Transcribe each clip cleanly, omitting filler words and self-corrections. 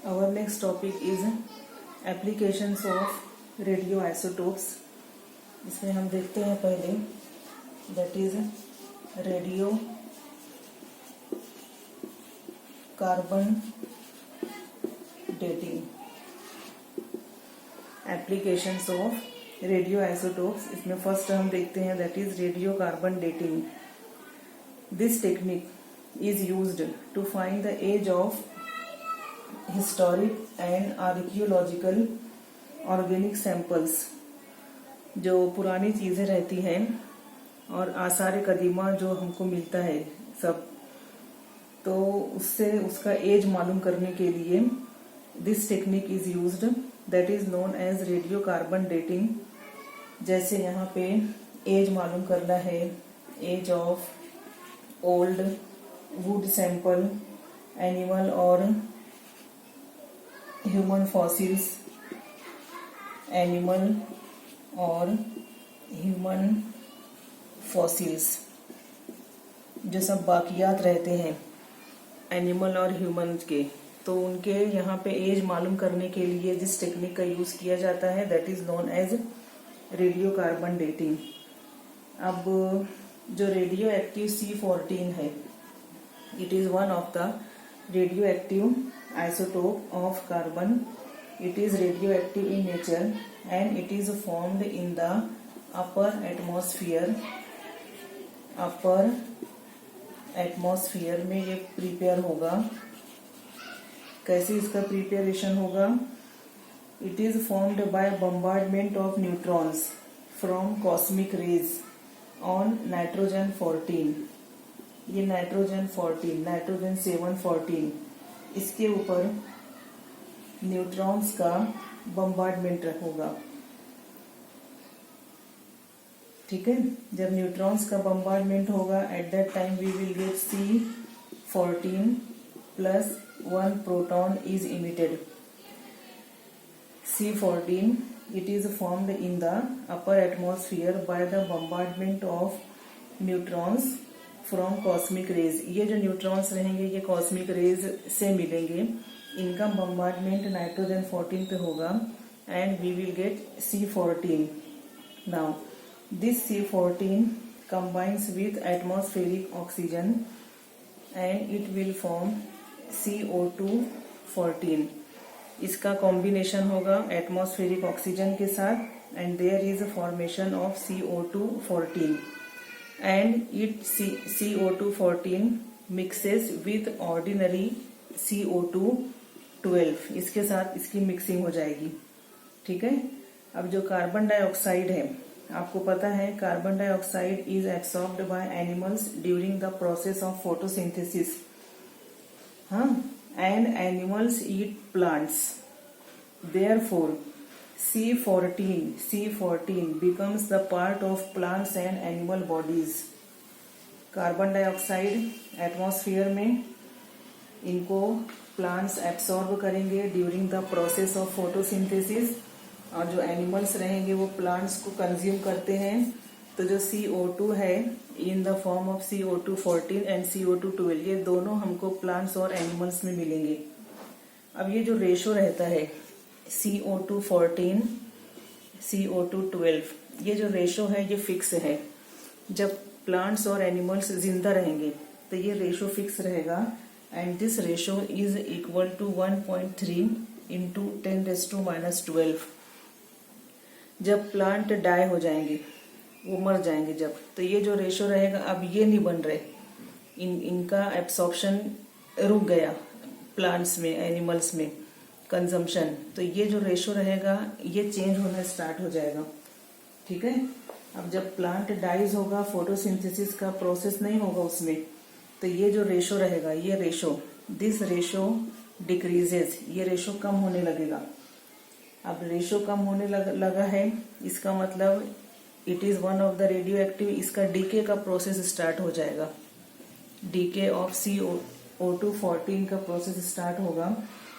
Our next topic is applications of radioisotopes. इसमें हम देखते हैं पहले that is radio carbon dating. Applications of radio isotopes. इसमें फर्स्ट हम देखते हैं that is radio carbon dating. This technique is used to find the age of historic and archaeological organic samples. जो पुरानी चीजें रहती हैं और आसार कदीमा जो हमको मिलता है सब, तो उससे उसका एज मालूम करने के लिए this technique is used, that is known as radiocarbon dating. जैसे यहाँ पे एज मालूम करना है, age of old wood sample, animal और ह्यूमन फॉसिल्स, एनिमल और ह्यूमन फॉसिल्स जो सब बाकियात रहते हैं एनिमल और ह्यूमन के, तो उनके यहाँ पे एज मालूम करने के लिए जिस टेक्निक का यूज किया जाता है that is known as radiocarbon dating. अब जो रेडियो एक्टिव C14 है, it is one of the radioactive isotope of carbon. It is radioactive in nature and it is formed in the upper atmosphere. upper atmosphere में ये prepare होगा. कैसे इसका preparation होगा? It is formed by bombardment of neutrons from cosmic rays on nitrogen 14. ये nitrogen 14, nitrogen 714, इसके ऊपर neutrons का बम्बार्डमेंट होगा. ठीक है, जब न्यूट्रॉन्स का बम्बार्डमेंट होगा at that time we will get C14 plus 1 proton is emitted. C14 it is formed in the upper atmosphere by the bombardment of neutrons from cosmic rays. ये जो neutrons रहेंगे ये कॉस्मिक रेज से मिलेंगे, इनका bombardment nitrogen 14 पे होगा and we will get C14. Now this C14 combines with atmospheric oxygen and it will form CO214. इसका कॉम्बिनेशन होगा एटमॉस्फेरिक ऑक्सीजन के साथ and there is a formation of CO214 and it CO214 mixes with ordinary CO212. इसके साथ इसकी mixing हो जाएगी. ठीक है, अब जो कार्बन डाइऑक्साइड है, आपको पता है carbon dioxide is absorbed by animals during the process of photosynthesis. हाँ, and animals eat plants. Therefore C14 becomes the part of plants and animal bodies. Carbon dioxide atmosphere में इनको प्लांट्स एब्सॉर्ब करेंगे during the process of photosynthesis, और जो animals रहेंगे वो plants को consume करते हैं. तो जो CO2 है इन the form of CO214 and CO212, ये दोनों हमको प्लांट्स और एनिमल्स में मिलेंगे. अब ये जो रेशो रहता है CO214 CO212, ये जो रेशो है ये फिक्स है. जब प्लांट्स और एनिमल्स जिंदा रहेंगे तो ये रेशो फिक्स रहेगा and this ratio is equal to 1.3 into 10⁻⁻12. जब प्लांट डाई हो जाएंगे, वो मर जाएंगे जब, तो ये जो रेशो रहेगा अब ये नहीं बन रहे, इनका एब्सॉर्प्शन रुक गया प्लांट्स में, एनिमल्स में कंजम्पशन, तो ये जो रेशो रहेगा ये चेंज होना स्टार्ट हो जाएगा. ठीक है, अब जब प्लांट डाइज होगा, फोटोसिंथेसिस का प्रोसेस नहीं होगा उसमें, तो ये जो रेशो रहेगा, ये रेशो, दिस रेशो डिक्रीजेस, ये रेशो कम होने लगेगा. अब रेशो कम होने लगा है, इसका मतलब it is one of the radio active. इसका डीके का प्रोसेस स्टार्ट हो जाएगा. डीके ऑफ CO214 का प्रोसेस स्टार्ट होगा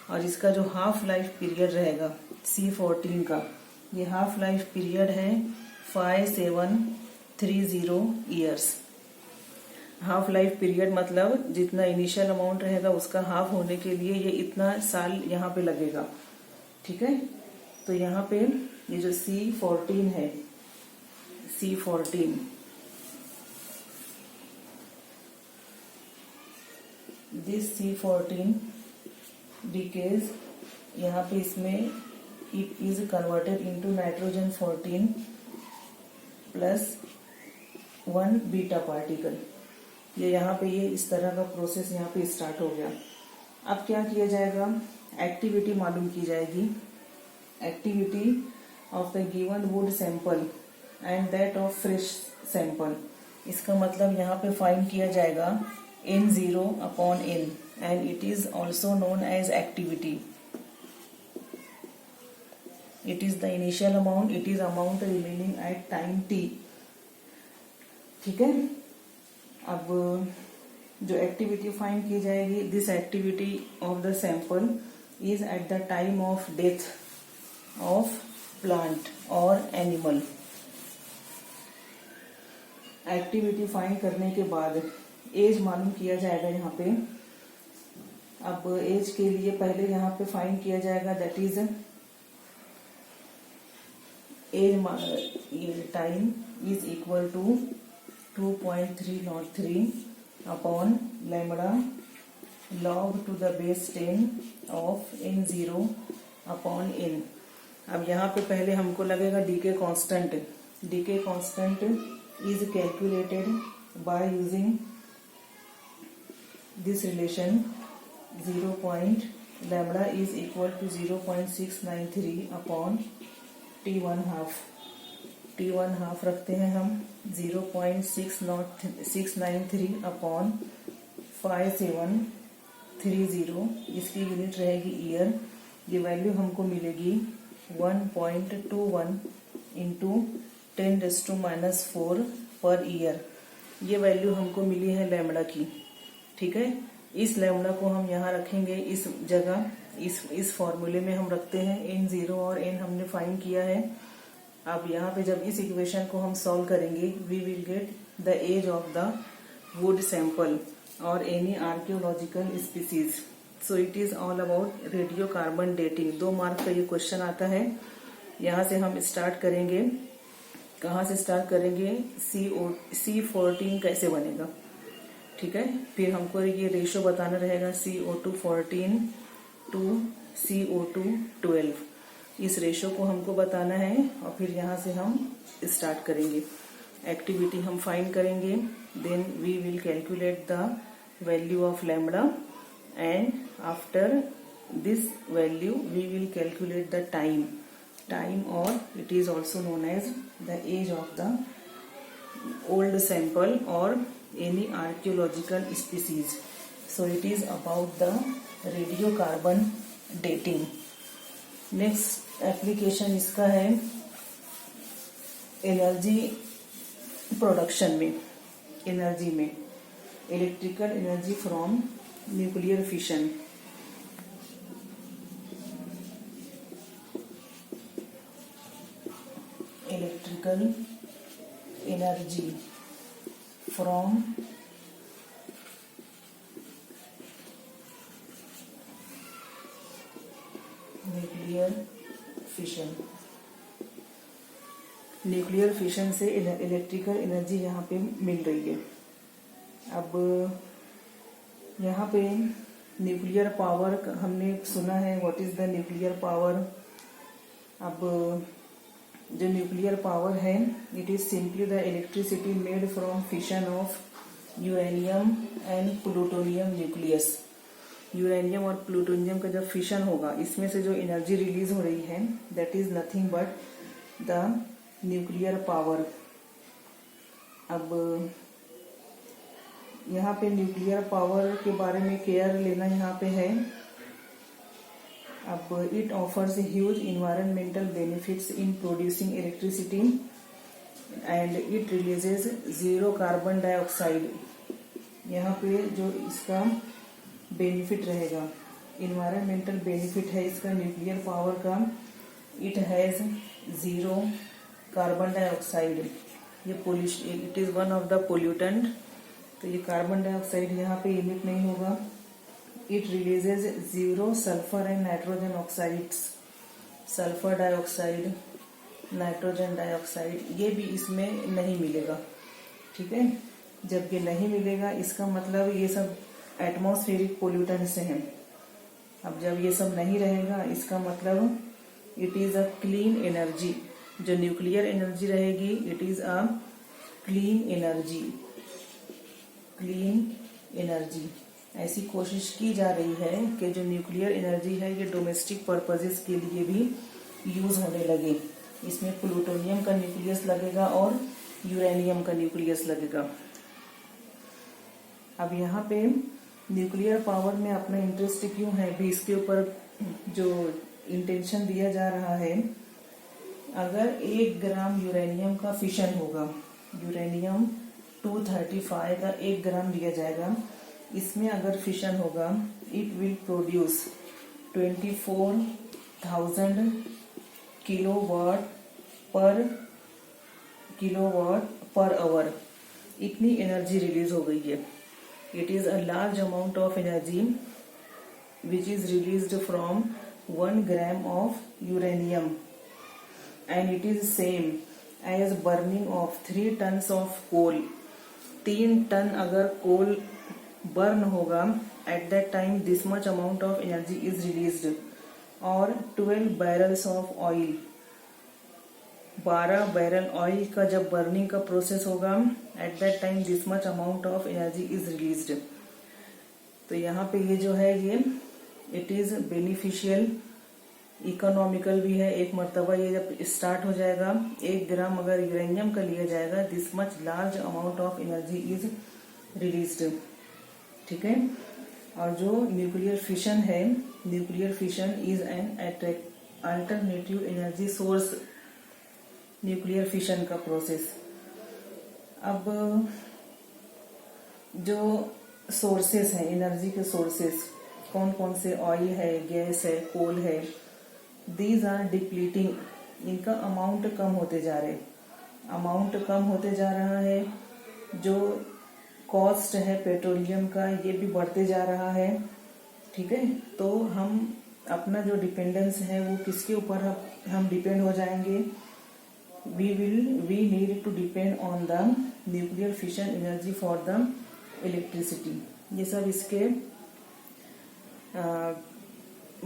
और इसका जो हाफ लाइफ पीरियड रहेगा C14 का, ये हाफ लाइफ पीरियड है 5730 ईयर्स. हाफ लाइफ पीरियड मतलब जितना इनिशियल अमाउंट रहेगा उसका हाफ होने के लिए ये इतना साल यहाँ पे लगेगा। ठीक है, तो यहाँ पे ये जो C14 है, C14, दिस C14 डिकेज, यहाँ पे इसमें it is converted into nitrogen 14 plus 1 beta particle. ये यहाँ पे ये इस तरह का प्रोसेस यहाँ पे स्टार्ट हो गया। अब क्या किया जाएगा, एक्टिविटी मालूम की जाएगी, activity of the given wood sample and that of fresh sample. इसका मतलब यहाँ पे फाइंड किया जाएगा N0 upon N and it is also known as activity. It is the initial amount, it is amount remaining at time t। ठीक है, अब जो एक्टिविटी फाइंड की जाएगी, this activity of the sample is at the time of death of plant और animal. Activity find करने के बाद एज मालूम किया जाएगा यहाँ पे। अब एज के लिए पहले यहाँ पे फाइंड किया जाएगा, that is age time is equal to 2.303 upon lambda log to the base 10 of N0 upon N। अब यहाँ पे पहले हमको लगेगा decay constant. Decay constant is calculated by using this relation 0. is equal to 0.693 upon T1 half. T1 half रखते हैं हम 0.693 upon 5730, इसकी यूनिट रहेगी ईयर। ये वैल्यू हमको मिलेगी 1.21 इंटू 10⁻⁻4 पर ईयर। ये वैल्यू हमको मिली है लैम्बडा की। ठीक है, इस लैम्बडा को हम यहाँ रखेंगे इस जगह, इस फॉर्मूले में हम रखते हैं। N0 और N हमने फाइंड किया है। अब यहाँ पे जब इस इक्वेशन को हम सॉल्व करेंगे, we will get the age of the wood sample और any archaeological species. So it is all about radiocarbon dating. 2 mark का ये क्वेश्चन आता है। यहाँ से हम स्टार्ट करेंगे। कहाँ से स्टार्ट करेंगे, C14 कैसे बनेगा। ठीक है, फिर हमको ये रेशो बताना रहेगा CO2 14 टू CO2 12। इस रेशो को हमको बताना है और फिर यहाँ से हम स्टार्ट करेंगे। एक्टिविटी हम फाइंड करेंगे, then we will calculate the value of lambda and after this value we will calculate the time और it is also known as the age of the old sample और any archaeological species. So it is about the radiocarbon dating. Next application इसका है energy production में, energy में electrical energy from nuclear fission. Electrical energy from nuclear fission. Nuclear fission से electrical energy यहाँ पे मिल रही है। अब यहाँ पे न्यूक्लियर पावर हमने सुना है, what is the nuclear power. अब जो न्यूक्लियर पावर है, it is simply the electricity made from fission of uranium and plutonium nucleus. Uranium और प्लूटोनियम का जब फिशन होगा, इसमें से जो एनर्जी रिलीज हो रही है, that is nothing but the nuclear power. अब यहाँ पे न्यूक्लियर पावर के बारे में केयर लेना यहाँ पे है। अब it offers huge environmental benefits in producing electricity and it releases 0 carbon dioxide. यहाँ पे जो इसका बेनिफिट रहेगा, इन्वायरमेंटल बेनिफिट है इसका न्यूक्लियर पावर का, इट हैज 0 कार्बन डाइऑक्साइड। ये it is one of the pollutant तो ये कार्बन डाइऑक्साइड यहाँ पे इमिट नहीं होगा। It releases 0 sulphur and nitrogen oxides, sulphur dioxide, nitrogen dioxide ये भी इसमें नहीं मिलेगा। ठीक है, जब ये नहीं मिलेगा इसका मतलब ये सब एटमॉस्फेरिक पोल्यूटेंट्स हैं। अब जब ये सब नहीं रहेगा इसका मतलब it is a clean energy. जो न्यूक्लियर एनर्जी रहेगी it is a clean energy, clean energy. ऐसी कोशिश की जा रही है कि जो न्यूक्लियर एनर्जी है ये डोमेस्टिक पर्पजेस के लिए भी यूज होने लगे। इसमें प्लूटोनियम का न्यूक्लियस लगेगा और यूरेनियम का न्यूक्लियस लगेगा। अब यहाँ पे न्यूक्लियर पावर में अपना इंटरेस्ट क्यों है भी इसके ऊपर जो इंटेंशन दिया जा रहा है, अगर 1 ग्राम यूरेनियम का फिशन होगा, यूरेनियम 235 का 1 ग्राम लिया जाएगा, इसमें अगर फिशन होगा it will produce 24,000 kilowatt per hour. इतनी एनर्जी रिलीज हो गई है। It is a large amount of energy which is released from 1 gram of uranium and it is same as burning of 3 tons of coal. 3 ton अगर coal burn होगा at that time this much amount of energy is released. और 12 barrels of oil, 12 barrel oil का जब burning का process होगा at that time this much amount of energy is released. तो यहाँ पे ये जो है ये इट इज बेनिफिशियल, इकोनॉमिकल भी है। एक मर्तबा ये जब स्टार्ट हो जाएगा 1 ग्राम अगर यूरेनियम का लिया जाएगा this much large amount of energy is released. ठीक है, और जो न्यूक्लियर फिशन है, nuclear fission is an alternative energy source, nuclear fission का प्रोसेस। अब जो सोर्सेस हैं एनर्जी के सोर्सेस कौन कौन से, ऑयल है, गैस है, कोल है, दीज आर डिप्लीटिंग। इनका अमाउंट कम होते जा रहे, अमाउंट कम होते जा रहा है। जो कॉस्ट है पेट्रोलियम का ये भी बढ़ते जा रहा है। ठीक है, तो हम अपना जो डिपेंडेंस है वो किसके ऊपर हम डिपेंड हो जाएंगे, we need to depend on the nuclear fission energy for the electricity. ये सब इसके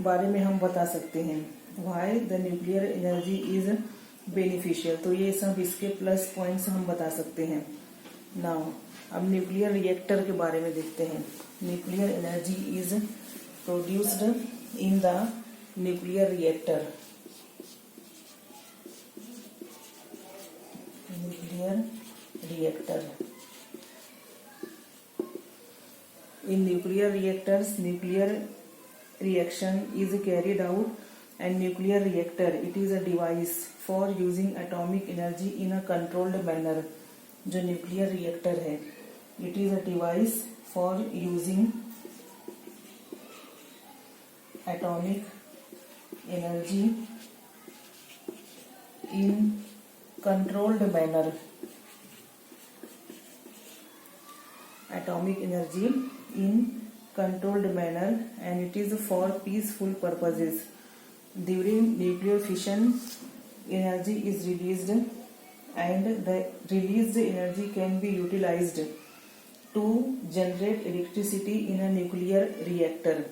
बारे में हम बता सकते हैं, why the nuclear energy is beneficial. तो ये सब इसके प्लस पॉइंट्स हम बता सकते हैं। नाउ अब न्यूक्लियर रिएक्टर के बारे में देखते हैं। Nuclear energy is produced in the nuclear reactor. Nuclear reactor, in nuclear reactors nuclear reaction is carried out and nuclear reactor it is a device for using atomic energy in a controlled manner। जो nuclear reactor है it is a device for using atomic energy in controlled manner। atomic energy in controlled manner and it is for peaceful purposes। During nuclear fission energy is released and the released energy can be utilized to generate electricity in a nuclear reactor।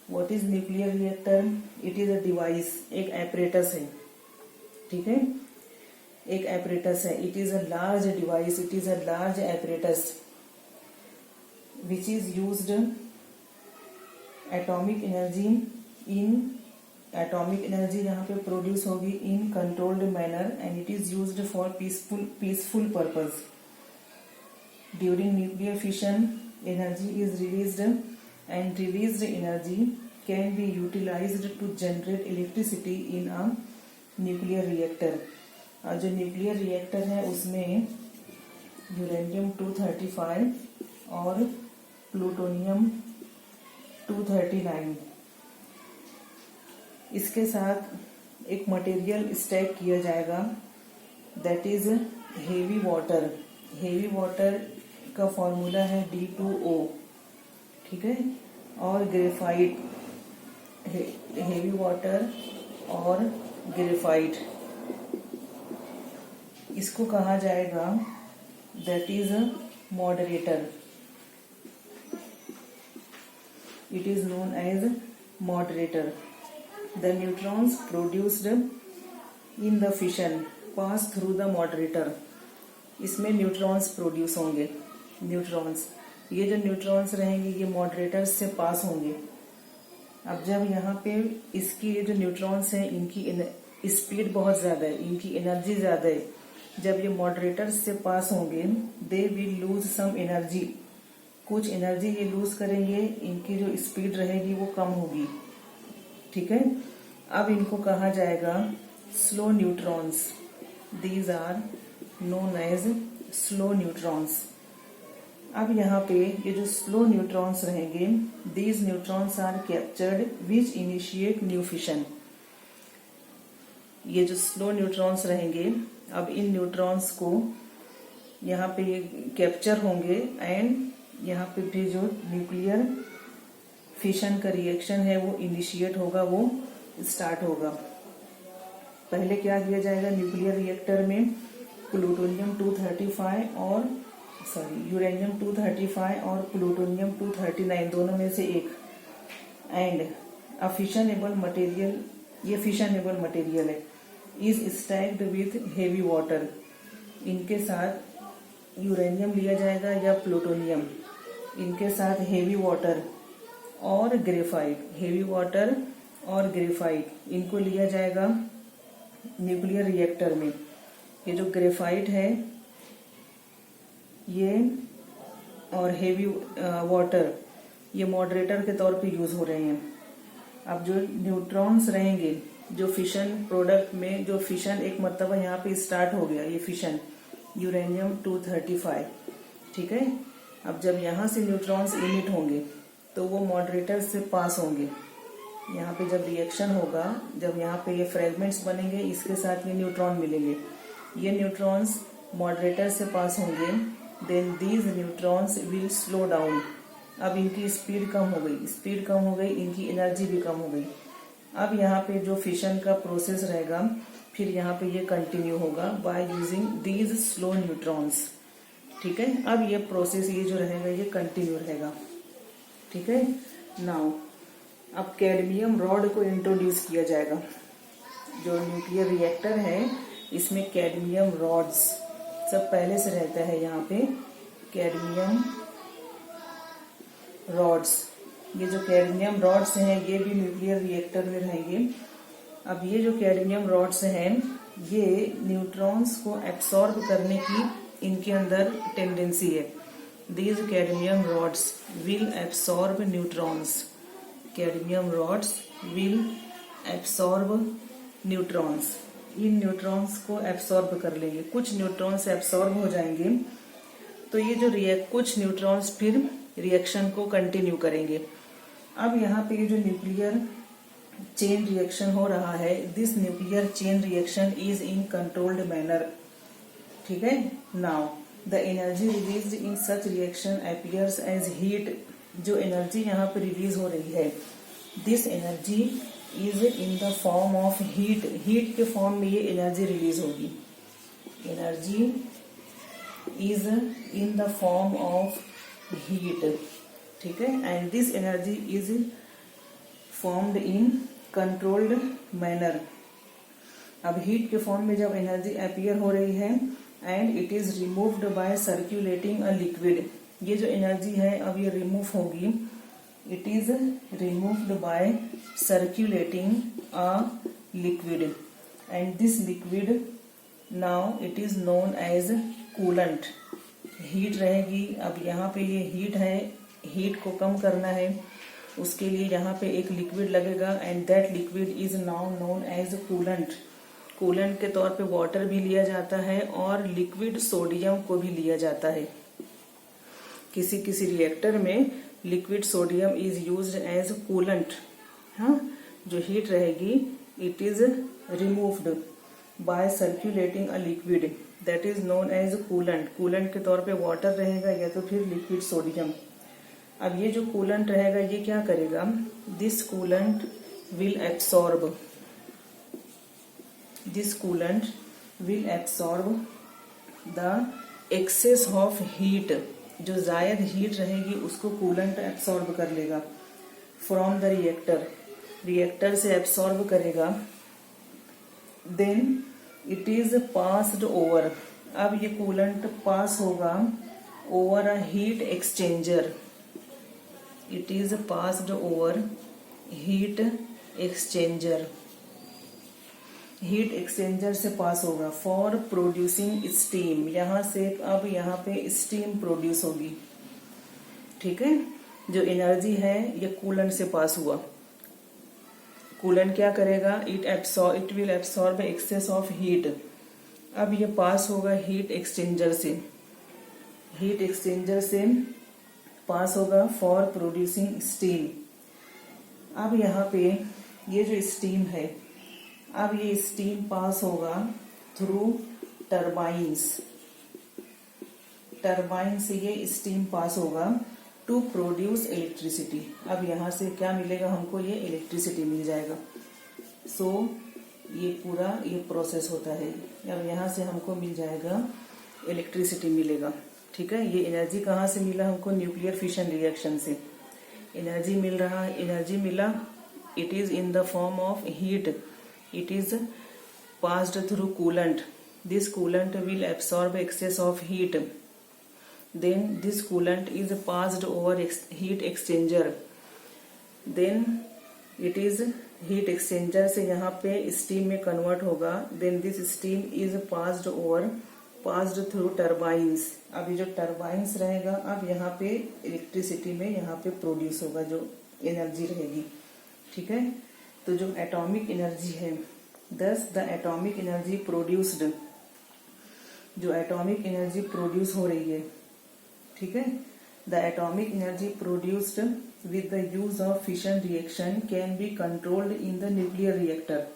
What is nuclear reactor? It is a device, एक apparatus है। ठीक है, एक apparatus है। It is a large device, it is a large apparatus which is used atomic energy in atomic energy यहाँ पे produce होगी in controlled manner and it is used for peaceful purpose। During nuclear fission energy is released and released energy can be utilized to generate electricity in a nuclear reactor। और जो nuclear reactor है उसमें uranium 235 और plutonium 239 इसके साथ एक material stack किया जाएगा that is heavy water. Heavy water का फॉर्मूला है D2O, ठीक है। और ग्रेफाइट, हेवी वाटर और ग्रेफाइट, इसको कहा जाएगा that is a moderator. It is known as moderator. The neutrons produced in the fission pass through the moderator. इसमें न्यूट्रॉन्स प्रोड्यूस होंगे। न्यूट्रॉन्स, ये जो न्यूट्रॉन्स रहेंगे ये मॉडरेटर से पास होंगे। अब जब यहाँ पे इसकी ये जो न्यूट्रॉन्स हैं इनकी स्पीड बहुत ज्यादा है, इनकी एनर्जी ज्यादा है। जब ये मॉडरेटर से पास होंगे they will lose some energy, कुछ एनर्जी ये लूज करेंगे, इनकी जो स्पीड रहेगी वो कम होगी, ठीक है। अब इनको कहा जाएगा slow neutrons. These are known as slow neutrons. अब यहाँ पे ये जो स्लो न्यूट्रॉन्स रहेंगे, these neutrons are captured which initiate new fission. ये जो स्लो न्यूट्रॉन्स रहेंगे, अब इन न्यूट्रॉन्स को यहाँ पे ये कैप्चर होंगे एंड यहाँ पे भी जो न्यूक्लियर फिशन का रिएक्शन है वो इनिशिएट होगा, वो स्टार्ट होगा। पहले क्या किया जाएगा, न्यूक्लियर रिएक्टर में प्लूटोनियम 235 और यूरेनियम 235 और प्लूटोनियम 239 दोनों में से एक, एंड अ फिशनेबल मटेरियल, ये फिशनेबल मटेरियल है, is stacked with heavy water. इनके साथ यूरेनियम लिया जाएगा या प्लूटोनियम, इनके साथ हेवी वाटर और ग्रेफाइट, हेवी वाटर और ग्रेफाइट, इनको लिया जाएगा न्यूक्लियर रिएक्टर में। ये जो ग्रेफाइट है ये और हेवी वाटर ये मॉडरेटर के तौर पे यूज हो रहे हैं। अब जो न्यूट्रॉन्स रहेंगे, जो फिशन प्रोडक्ट में जो फिशन एक मरतबा यहाँ पे स्टार्ट हो गया, ये फिशन यूरेनियम 235, ठीक है। अब जब यहाँ से न्यूट्रॉन्स इमिट होंगे तो वो मॉडरेटर से पास होंगे। यहाँ पे जब रिएक्शन होगा, जब यहाँ पे ये फ्रेगमेंट्स बनेंगे, इसके साथ ये न्यूट्रॉन मिलेंगे, ये न्यूट्रॉन्स मॉडरेटर से पास होंगे, then these neutrons will slow down. अब इनकी स्पीड कम हो गई, स्पीड कम हो गई, इनकी एनर्जी भी कम हो गई। अब यहाँ पे जो फिशन का प्रोसेस रहेगा, फिर यहाँ पे ये कंटिन्यू होगा by using these slow neutrons, ठीक है। अब ये प्रोसेस ये जो रहेगा ये कंटिन्यू रहेगा, ठीक है। नाउ अब कैडमियम रॉड को इंट्रोड्यूस किया जाएगा। जो न्यूक्लियर रिएक्टर है इसमें कैडमियम रॉड्स सब पहले से रहता है। यहाँ पे कैडमियम रॉड्स, ये जो कैडमियम रॉड्स हैं ये भी न्यूक्लियर रिएक्टर में रहेंगे। अब ये जो कैडमियम रॉड्स हैं ये न्यूट्रॉन्स को एब्सॉर्ब करने की इनके अंदर टेंडेंसी है। These cadmium rods will absorb neutrons. Cadmium rods will absorb neutrons, in neutrons को एब्सॉर्ब कर लेंगे। कुछ न्यूट्रॉन्स एब्सॉर्ब हो जाएंगे तो ये जो कुछ न्यूट्रॉन्स फिर रिएक्शन को कंटिन्यू करेंगे। अब यहाँ पे ये जो न्यूक्लियर चेन रिएक्शन हो रहा है, this nuclear chain reaction is in controlled manner, ठीक है। Now the energy released in such reaction appears as heat. जो एनर्जी यहाँ पे रिलीज हो रही है, this energy is in the form of heat. Heat के फॉर्म में ये एनर्जी रिलीज होगी। Energy is in the form of heat, ठीक है। And this energy is formed in controlled manner. अब हीट के फॉर्म में जब एनर्जी अपीयर हो रही है and it is removed by circulating a liquid. ये जो एनर्जी है अब ये रिमूव होगी, it is removed by circulating a liquid and this liquid now it is known as coolant. Heat रहेगी। अब यहाँ पे ये हीट है, हीट को कम करना है, उसके लिए यहाँ पे एक लिक्विड लगेगा and that liquid is now known as coolant. Coolant के तौर पे वाटर भी लिया जाता है और लिक्विड सोडियम को भी लिया जाता है। किसी किसी रिएक्टर में liquid sodium is used as coolant. हाँ, जो हीट रहेगी it is removed by circulating a liquid that is known as coolant. Coolant के तौर पे वाटर रहेगा या तो फिर लिक्विड सोडियम। अब ये जो कूलेंट रहेगा ये क्या करेगा, this coolant will absorb, this coolant will absorb the excess of heat, जो जायद हीट रहेगी उसको कूलेंट एब्सॉर्ब कर लेगा फ्रॉम द रिएक्टर, रिएक्टर से एब्सॉर्ब करेगा। Then it is passed over, अब ये कूलेंट पास होगा over a heat exchanger, it is passed over heat exchanger, heat exchanger से पास होगा फॉर प्रोड्यूसिंग स्टीम, यहां से अब यहाँ पे स्टीम प्रोड्यूस होगी। ठीक है, जो एनर्जी है ये कूलेंट से पास हुआ। कूलेंट क्या करेगा, it will absorb excess of heat, अब ये पास होगा हीट एक्सचेंजर से, हीट एक्सचेंजर से पास होगा फॉर प्रोड्यूसिंग स्टीम। अब यहाँ पे ये जो स्टीम है, अब ये स्टीम पास होगा थ्रू टरबाइन्स, टरबाइन से ये स्टीम पास होगा टू प्रोड्यूस इलेक्ट्रिसिटी। अब यहाँ से क्या मिलेगा हमको, ये इलेक्ट्रिसिटी मिल जाएगा। सो ये पूरा ये प्रोसेस होता है। अब यहाँ से हमको मिल जाएगा इलेक्ट्रिसिटी मिलेगा। ठीक है, ये एनर्जी कहाँ से मिला हमको, न्यूक्लियर फिशन रिएक्शन से एनर्जी मिल रहा है, एनर्जी मिला, it is in the form of heat, it is passed through coolant, this coolant will absorb excess of heat, then this coolant is passed over heat exchanger, then it is heat exchanger से यहाँ पे steam में convert होगा, then this steam is passed through turbines, अब ये जो turbines रहेगा अब यहाँ पे इलेक्ट्रिसिटी में यहाँ पे प्रोड्यूस होगा जो एनर्जी रहेगी। ठीक है, तो जो एटॉमिक एनर्जी है, thus the atomic energy produced, जो एटॉमिक एनर्जी प्रोड्यूस हो रही है, ठीक है, the atomic energy produced with the use of fission reaction can be controlled in the nuclear reactor.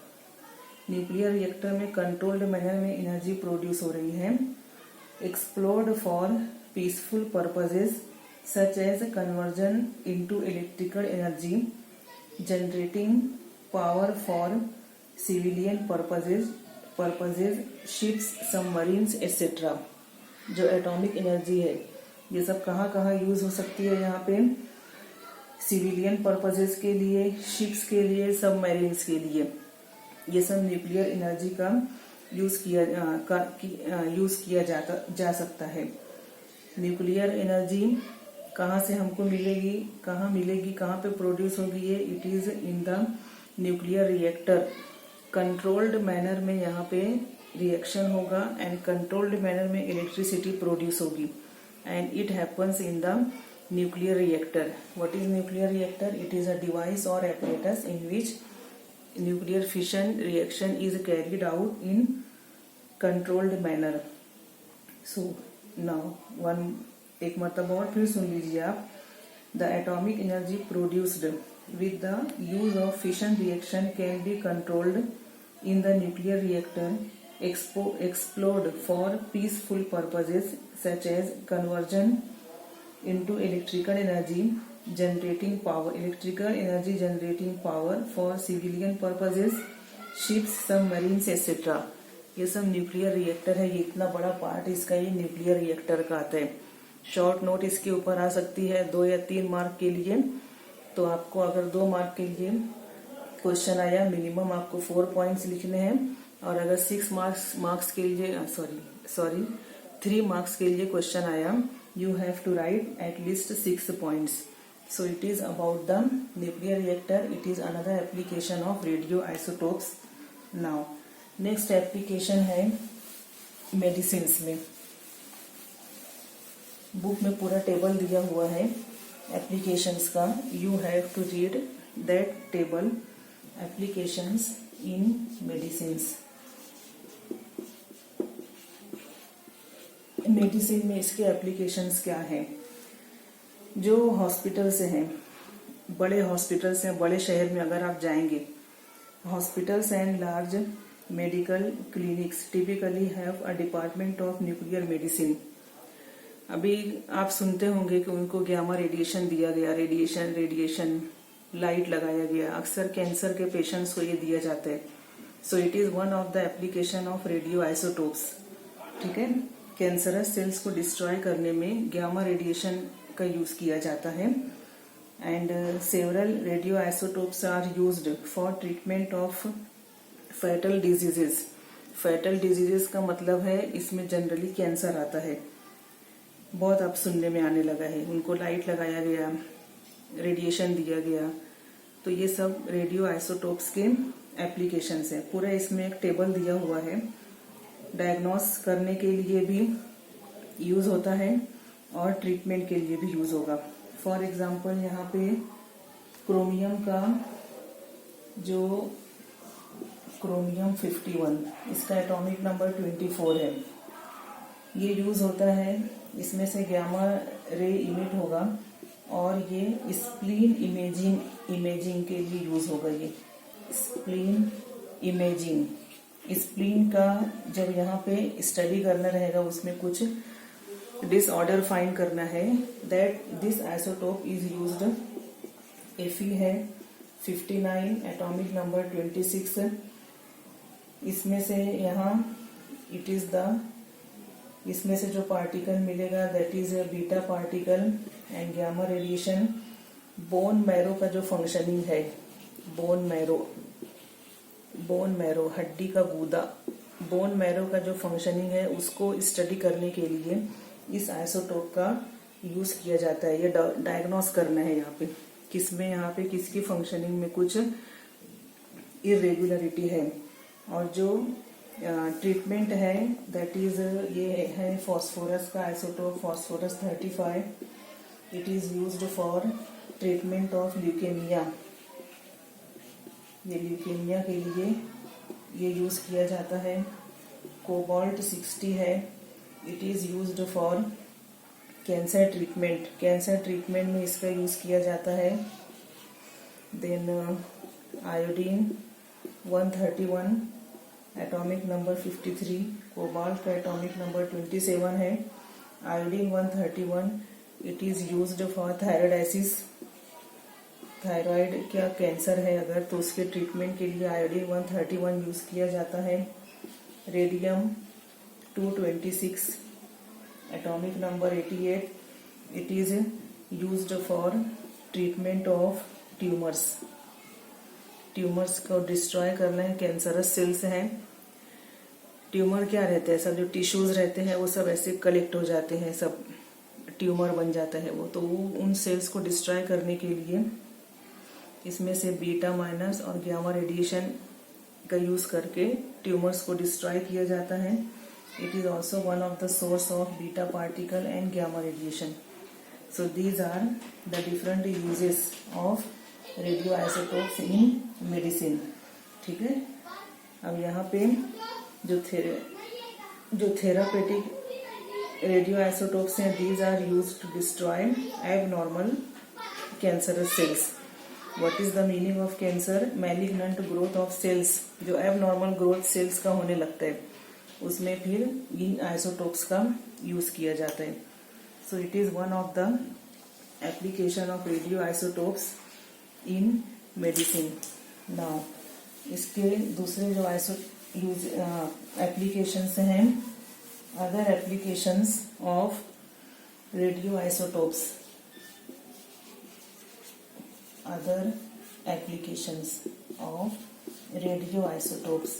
Nuclear reactor में कंट्रोल्ड मैनर में energy produce हो रही है। Explored for peaceful purposes such as conversion into electrical energy, generating power for civilian purposes ships, submarines etcetera. जो atomic energy है ये सब कहाँ कहाँ यूज हो सकती है, यहाँ पे सिविलियन पर्पजेज के लिए, शिप्स के लिए, सबमरीन्स के लिए, ये सब न्यूक्लियर एनर्जी का यूज किया जा सकता है। न्यूक्लियर एनर्जी कहाँ से हमको मिलेगी, कहाँ पे प्रोड्यूस होगी ये, it is in the nuclear reactor. Controlled manner में यहाँ पे रिएक्शन होगा एंड कंट्रोल्ड मैनर में इलेक्ट्रिसिटी प्रोड्यूस होगी and it happens in the nuclear reactor. What is nuclear reactor, it is a device और apparatus in which nuclear fission reaction is carried out in controlled manner. So now एक मरतबा और फिर सुन लीजिए आप, the atomic energy produced with the use of fission reaction can be controlled in the nuclear reactor, explored for peaceful purposes such as conversion into electrical energy generating power for civilian purposes, ships, submarines etc. ये सब nuclear reactor है। ये इतना बड़ा part इसका ये nuclear reactor का आता है। शॉर्ट नोट इसके ऊपर आ सकती है 2 या 3 मार्क के लिए। तो आपको अगर 2 मार्क के लिए क्वेश्चन आया, मिनिमम आपको 4 पॉइंट्स लिखने हैं, और अगर 6 मार्क्स के लिए 3 मार्क्स के लिए क्वेश्चन आया, you have to write at least 6 points. So it is about the nuclear reactor, it is another application of radio isotopes. Now next application है मेडिसिन्स में। बुक में पूरा टेबल दिया हुआ है एप्लीकेशंस का, you have to read that table, applications in medicines. Medicine में इसके एप्लीकेशंस क्या हैं? जो हॉस्पिटल से हैं, बड़े हॉस्पिटल्स हैं, बड़े शहर में अगर आप जाएंगे, hospitals and large medical clinics typically have a department of nuclear medicine. अभी आप सुनते होंगे कि उनको गामा रेडिएशन दिया गया, रेडिएशन लाइट लगाया गया। अक्सर कैंसर के पेशेंट्स को ये दिया जाता है। सो it is one of the application of radio isotopes. ठीक है, कैंसरस सेल्स को डिस्ट्रॉय करने में गामा रेडिएशन का यूज किया जाता है। And several radioisotopes are used for treatment of fatal diseases. Fatal diseases का मतलब है इसमें जनरली कैंसर आता है, बहुत अब सुनने में आने लगा है। उनको लाइट लगाया गया, रेडिएशन दिया गया, तो ये सब रेडियो आइसोटोप्स के एप्लीकेशंस है। पूरा इसमें एक टेबल दिया हुआ है। डायग्नोस करने के लिए भी यूज होता है और ट्रीटमेंट के लिए भी यूज होगा। फॉर एग्जांपल यहाँ पे क्रोमियम का जो क्रोमियम 51, इसका एटॉमिक नंबर 24 है। ये यूज होता है, इसमें से गामा रे इमिट होगा और ये स्प्लीन इमेजिंग के लिए यूज होगा। ये स्प्लीन इमेजिंग, स्प्लीन का जब यहाँ पे स्टडी करना रहेगा, उसमें कुछ डिसऑर्डर फाइंड करना है, that this isotope is used. Fe है 59, एटॉमिक नंबर 26। इसमें से यहाँ इट इज द, इसमें से जो पार्टिकल मिलेगा that is beta particle and gamma radiation. Bone marrow का जो फंक्शनिंग है, बोन मैरो हड्डी का गूदा, बोन मैरो का जो फंक्शनिंग है उसको स्टडी करने के लिए इस आइसोटोप का यूज किया जाता है। ये डायग्नोस करना है यहाँ पे किसमें, यहाँ पे किसकी फंक्शनिंग में कुछ इरेगुलरिटी है। और जो ट्रीटमेंट है दैट इज, ये है फॉस्फोरस का isotope, phosphorus 35। It is used for treatment of leukaemia. ये ल्यूकेमिया के लिए ये यूज किया जाता है। कोबाल्ट 60 है, it is used for cancer treatment. Cancer treatment में इसका यूज किया जाता है। Then iodine 131, atomic number 53। Cobalt का एटॉमिक नंबर 27 है। Iodine 131, it is used for thyroiditis. Thyroid क्या कैंसर है अगर, तो उसके ट्रीटमेंट के लिए आयोडीन 131 यूज किया जाता है। Radium 226, atomic number 88, it is used for treatment of tumours. Tumours को डिस्ट्रॉय करना है, कैंसरस सेल्स हैं। ट्यूमर क्या रहते हैं, सब जो टिश्यूज रहते हैं वो सब ऐसे कलेक्ट हो जाते हैं, सब ट्यूमर बन जाता है वो। तो उन सेल्स को डिस्ट्रॉय करने के लिए इसमें से बीटा माइनस और गामा रेडिएशन का यूज करके ट्यूमर्स को डिस्ट्रॉय किया जाता है। It is also one of the source of beta particle and gamma radiation. So these are the different uses of radio isotopes in medicine. ठीक है, अब यहाँ पे जो थेरापेटिक रेडियो आइसोटोप्स हैं, these are used to destroy abnormal cancerous cells. What is the meaning of cancer? Malignant growth of sales, जो abnormal growth sales का होने लगता है, उसमें फिर इन आइसोटोप्स का यूज किया जाता है। सो it is one of the application of radio isotopes in medicine. Now इसके दूसरे जो एप्लीकेशंस हैं, other applications of radio isotopes, other applications of radio isotopes.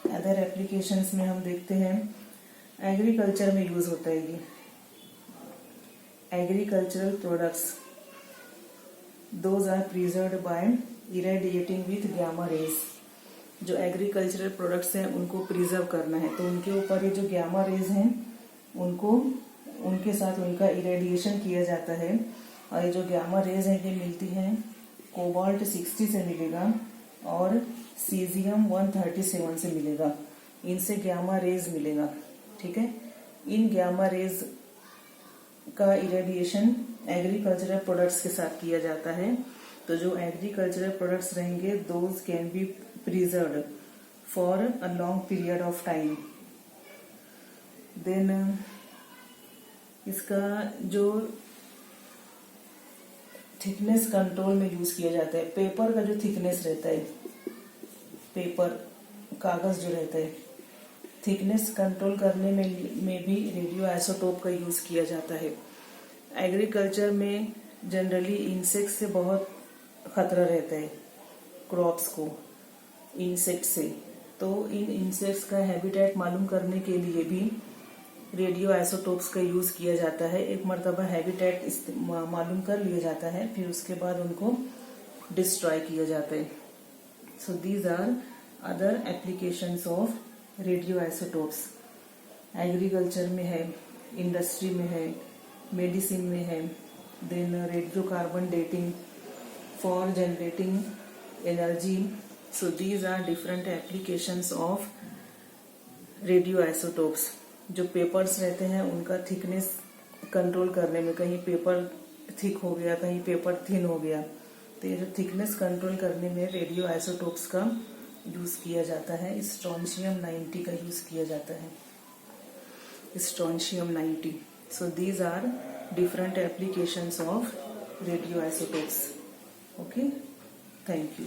Other applications में हम देखते हैं एग्रीकल्चर में यूज होता है। ये agricultural products, those are preserved by irradiating with gamma rays. जो एग्रीकल्चरल प्रोडक्ट्स हैं उनको प्रिजर्व करना है, तो उनके ऊपर ये जो गामा रेज हैं उनको, उनके साथ उनका इरेडिएशन किया जाता है। और ये जो गामा रेज है ये मिलती हैं कोबाल्ट 60 से मिलेगा और सीजियम 137 से मिलेगा। इनसे गामा रेज मिलेगा। ठीक है, इन गामा रेज का इरेडिएशन एग्रीकल्चरल प्रोडक्ट्स के साथ किया जाता है। तो जो एग्रीकल्चरल प्रोडक्ट्स रहेंगे those can be preserved for a long period of time. Then इसका जो थिकनेस कंट्रोल में यूज किया जाता है, पेपर का जो थिकनेस रहता है, पेपर कागज जो रहता है, थिकनेस कंट्रोल करने में भी रेडियो आइसोटोप का यूज किया जाता है. एग्रीकल्चर में जनरली इंसेक्ट से बहुत खतरा रहता है क्रॉप्स को, इंसेक्ट से. तो इन इंसेक्ट्स का हैबिटेट मालूम करने के लिए भी रेडियो आइसोटोप्स का यूज किया जाता है. एक मर्तबा हैबिटेट मालूम कर लिया जाता है, फिर उसके बाद उनको डिस्ट्रॉय किया जाता है. So these are other applications of radio isotopes. Agriculture में है, इंडस्ट्री में है, मेडिसिन में है. Then radiocarbon dating for generating energy. So these are different applications of radio isotopes. जो पेपर्स रहते हैं उनका थिकनेस कंट्रोल करने में, कहीं पेपर थिक हो गया, कहीं पेपर थिन हो गया, तो ये जो थिकनेस कंट्रोल करने में रेडियो आइसोटोप्स का यूज किया जाता है. स्ट्रोंशियम 90 का यूज किया जाता है, strontium 90. So these are different applications of radio isotopes. Okay, thank you.